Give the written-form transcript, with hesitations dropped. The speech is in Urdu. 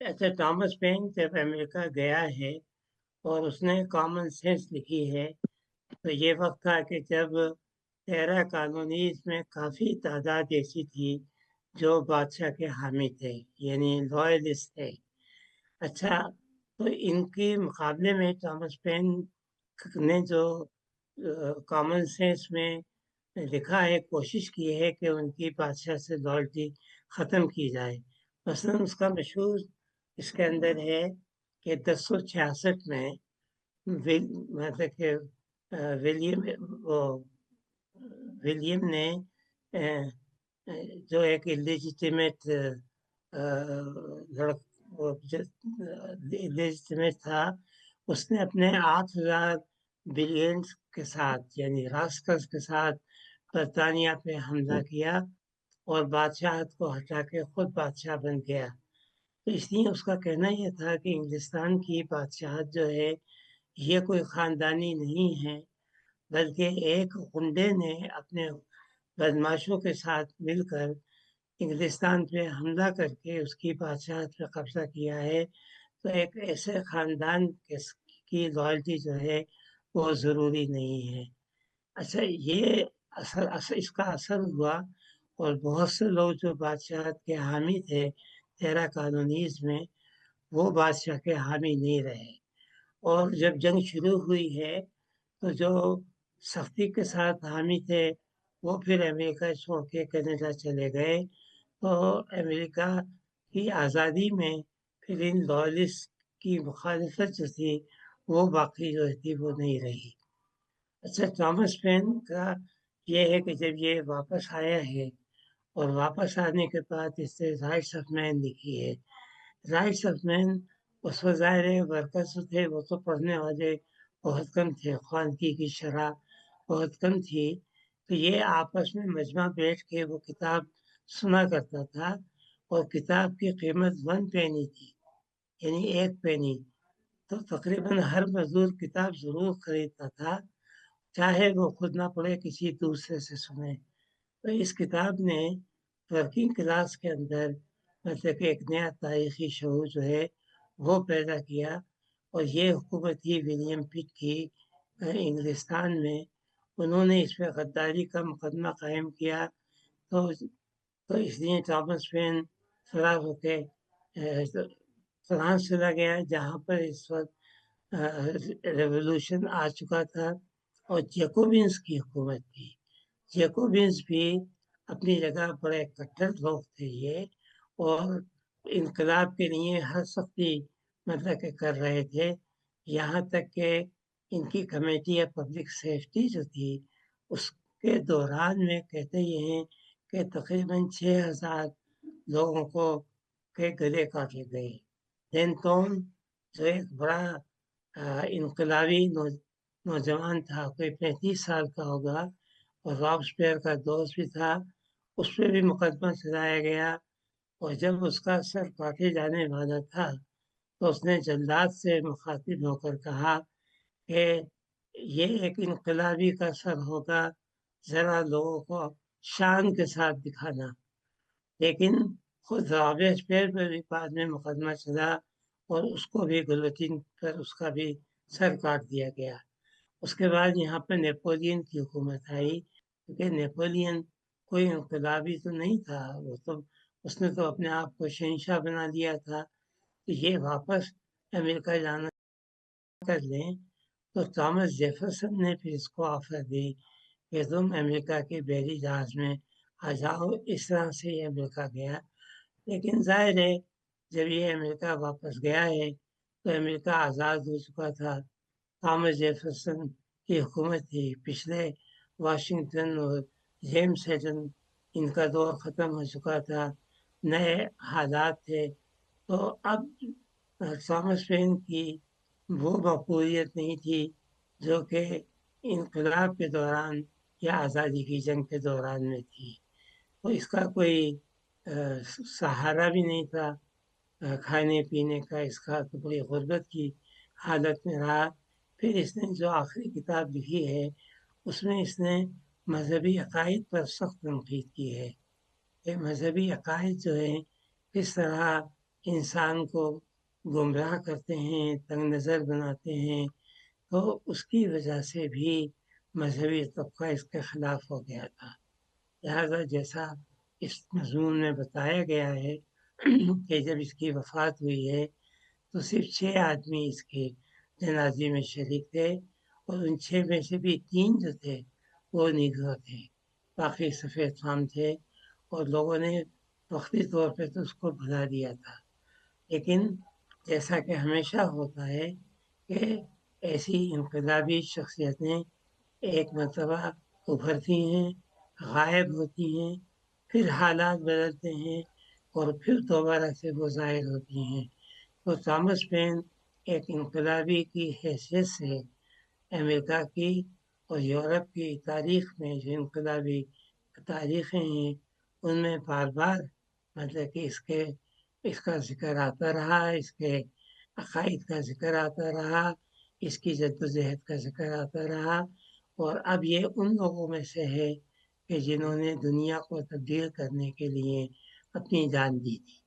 اچھا، تامس پین جب امریکہ گیا ہے اور اس نے کامن سینس لکھی ہے، تو یہ وقت تھا کہ جب تیرہ کالونیز میں کافی تعداد ایسی تھی جو بادشاہ کے حامی تھے، یعنی لوئلسٹ تھے۔ اچھا، تو ان کے مقابلے میں تامس پین نے جو کامن سینس میں لکھا ہے، کوشش کی ہے کہ ان کی بادشاہ سے لائلٹی ختم کی جائے۔ مثلاً اس کا مشہور اس کے اندر ہے کہ 1066 میں مطلب کہ ولیم وہ ولیم نے جو ایک اللیجیٹیمیٹ اللیجیٹیمیٹ تھا، اس نے اپنے 8,000 بلینز کے ساتھ، یعنی راسکلز کے ساتھ برطانیہ پہ حملہ کیا اور بادشاہت کو ہٹا کے خود بادشاہ بن گیا۔ تو اس لیے اس کا کہنا یہ تھا کہ انگلستان کی بادشاہت جو ہے یہ کوئی خاندانی نہیں ہے، بلکہ ایک غنڈے نے اپنے بدماشوں کے ساتھ مل کر انگلستان پہ حملہ کر کے اس کی بادشاہت پہ قبضہ کیا ہے۔ تو ایک ایسے خاندان کی لائلٹی جو ہے وہ ضروری نہیں ہے۔ اچھا، یہ اس کا اثر ہوا اور بہت سے لوگ جو بادشاہت کے حامی تھے 13 کالونیز میں، وہ بادشاہ کے حامی نہیں رہے۔ اور جب جنگ شروع ہوئی ہے تو جو سختی کے ساتھ حامی تھے وہ پھر امریکہ چھوڑ کے کینیڈا چلے گئے، تو امریکہ کی آزادی میں پھر ان لائلسٹ کی مخالفت جو تھی وہ باقی جو تھی وہ نہیں رہی۔ اچھا، تامس پین کا یہ ہے کہ جب یہ واپس آیا ہے اور واپس آنے کے بعد اس سے رائٹس آف مین لکھی ہے۔ رائٹس آف مین اس وقت ظاہر ہے ورکرز تھے، وہ تو پڑھنے والے بہت کم تھے، خوانگی کی شرح بہت کم تھی، تو یہ آپس میں مجمع بیٹھ کے وہ کتاب سنا کرتا تھا، اور کتاب کی قیمت 1 پینی تھی، یعنی 1 پینی۔ تو تقریباً ہر مزدور کتاب ضرور خریدتا تھا، چاہے وہ خود نہ پڑھے، کسی دوسرے سے سنے۔ تو اس کتاب نے ورکنگ کلاس کے اندر مطلب کہ ایک نیا تاریخی شعور جو ہے وہ پیدا کیا، اور یہ حکومت ہی ولیم پٹ کی انگلستان میں، انہوں نے اس پہ غداری کا مقدمہ قائم کیا۔ تو اس لیے تامس پین فرار ہو کے فرانس چلا گیا، جہاں پر اس وقت ریولوشن آ چکا تھا اور جیکوبینز کی حکومت تھی۔ جیکوبینز بھی اپنی جگہ بڑے کٹر لوگ تھے یہ، اور انقلاب کے لیے ہر سختی مطلب کہ کر رہے تھے، یہاں تک کہ ان کی کمیٹی آف پبلک سیفٹی جو تھی اس کے دوران میں کہتے یہ ہیں کہ تقریباً 6,000 لوگوں کو کے گلے کاٹے گئے۔ دینتون جو ایک بڑا انقلابی نوجوان تھا، کوئی 35 سال کا ہوگا، اور رابسپیئر کا دوست بھی تھا، اس پہ بھی مقدمہ چلایا گیا، اور جب اس کا سر کاٹے جانے والا تھا تو اس نے جلاد سے مخاطب ہو کر کہا کہ یہ ایک انقلابی کا سر ہوگا، ذرا لوگوں کو شان کے ساتھ دکھانا۔ لیکن خود رابسپیئر پہ بھی بعد میں مقدمہ چلا، اور اس کو بھی گلوٹین پر اس کا بھی سر کاٹ دیا گیا۔ اس کے بعد یہاں پہ نیپولین کی حکومت آئی، کیونکہ نیپولین کوئی انقلابی تو نہیں تھا، وہ تو اس نے تو اپنے آپ کو شہنشاہ بنا لیا تھا۔ تو یہ واپس امریکہ جانا کر لیں، تو تھامس جیفرسن نے پھر اس کو آفر دی کہ تم امریکہ کے بحری جہاز میں آ جاؤ۔ اس طرح سے یہ امریکہ گیا۔ لیکن ظاہر ہے جب یہ امریکہ واپس گیا ہے تو امریکہ آزاد ہو چکا تھا، تھامس جیفرسن کی حکومت تھی، پچھلے واشنگٹن اور جیمس ہیٹن ان کا دور ختم ہو چکا تھا، نئے حالات تھے۔ تو اب تھامس پین کی وہ مقبولیت نہیں تھی جو کہ انقلاب کے دوران یا آزادی کی جنگ کے دوران میں تھی۔ تو اس کا کوئی سہارا بھی نہیں تھا کھانے پینے کا، اس کا تو بڑی غربت کی حالت میں رہا۔ پھر اس نے جو آخری کتاب لکھی ہے اس میں اس نے مذہبی عقائد پر سخت تنقید کی ہے کہ مذہبی عقائد جو ہیں کس طرح انسان کو گمراہ کرتے ہیں، تنگ نظر بناتے ہیں، تو اس کی وجہ سے بھی مذہبی طبقہ اس کے خلاف ہو گیا تھا۔ لہذا جیسا اس مضمون میں بتایا گیا ہے کہ جب اس کی وفات ہوئی ہے تو صرف 6 آدمی اس کے جنازے میں شریک تھے، اور ان 6 میں سے بھی 3 جو تھے وہ نیگرو تھے، باقی سفید فام تھے، اور لوگوں نے وقتی طور پہ تو اس کو بھلا دیا تھا۔ لیکن جیسا کہ ہمیشہ ہوتا ہے کہ ایسی انقلابی شخصیتیں ایک مرتبہ ابھرتی ہیں، غائب ہوتی ہیں، پھر حالات بدلتے ہیں، اور پھر دوبارہ سے وہ ظاہر ہوتی ہیں۔ تو تھامس پین ایک انقلابی کی حیثیت سے امریکہ کی اور یورپ کی تاریخ میں جو انقلابی تاریخیں ہیں ان میں بار بار مطلب کہ اس کا ذکر آتا رہا، اس کے عقائد کا ذکر آتا رہا، اس کی جدوجہد کا ذکر آتا رہا، اور اب یہ ان لوگوں میں سے ہے کہ جنہوں نے دنیا کو تبدیل کرنے کے لیے اپنی جان دی تھی۔